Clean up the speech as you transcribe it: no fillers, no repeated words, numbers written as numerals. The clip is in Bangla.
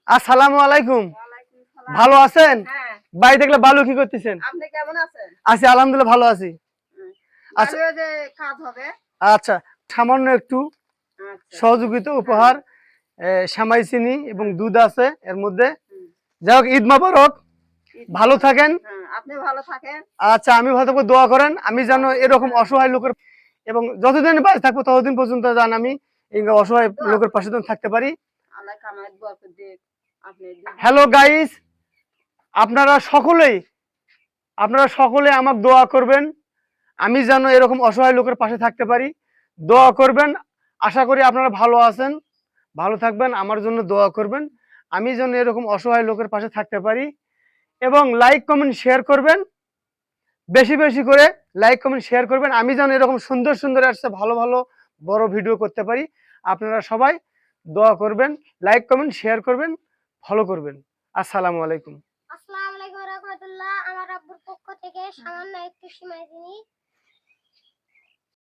আসসালামু আলাইকুম। ওয়ালাইকুম সালাম। ভালো আছেন? হ্যাঁ। ভাই দেখলে বালু কি করতেছেন? আপনি কেমন আছেন? আছি আলহামদুলিল্লাহ ভালো আছি। আচ্ছা বালুয়ে যে কাজ হবে। আচ্ছা সামান্য একটু আচ্ছা ঠিক আছে। সহযোগিতা উপহার সেমাই চিনি এবং হ্যাঁ। দুধ আছে এর মধ্যে। হুম। যাই হোক ঈদ মোবারক। ঈদ ভালো মোবারক। থাকেন। হ্যাঁ, আপনি ভালো থাকেন। আচ্ছা আমি ভালো থাকবো, দোয়া করেন আমি যেন এরকম হ্যাঁ। অসহায় লোকের এবং যতদিন বেঁচে থাকবো ততদিন পর্যন্ত যেন আমি এই অসহায় দোয়া লোকের করেন। পাশে যেন থাকতে পারি। আল্লাহ কামায়ের বরকত দিক। আপনি হ্যালো গাইস, আপনারা সকলে আমাকে দোয়া করবেন আমি যেন এরকম অসহায় লোকের পাশে থাকতে পারি। দোয়া করবেন। আশা করি আপনারা ভালো আছেন, ভালো থাকবেন, আমার জন্য দোয়া করবেন আমি যেন এরকম অসহায় লোকের পাশে থাকতে পারি। এবং লাইক কমেন্ট শেয়ার করবেন, বেশি বেশি করে লাইক কমেন্ট শেয়ার করবেন আমি যেন এরকম সুন্দর সুন্দর আসছে ভালো ভালো বড় ভিডিও করতে পারি। আপনারা সবাই দোয়া করবেন, লাইক কমেন্ট শেয়ার করবেন, ফলো করবেন। আসসালামু আলাইকুম। আসসালামু আলাইকুম রাহমাতুল্লাহ। আমার আব্বুর পক্ষ থেকে সামান্য একটু সিমাই চিনি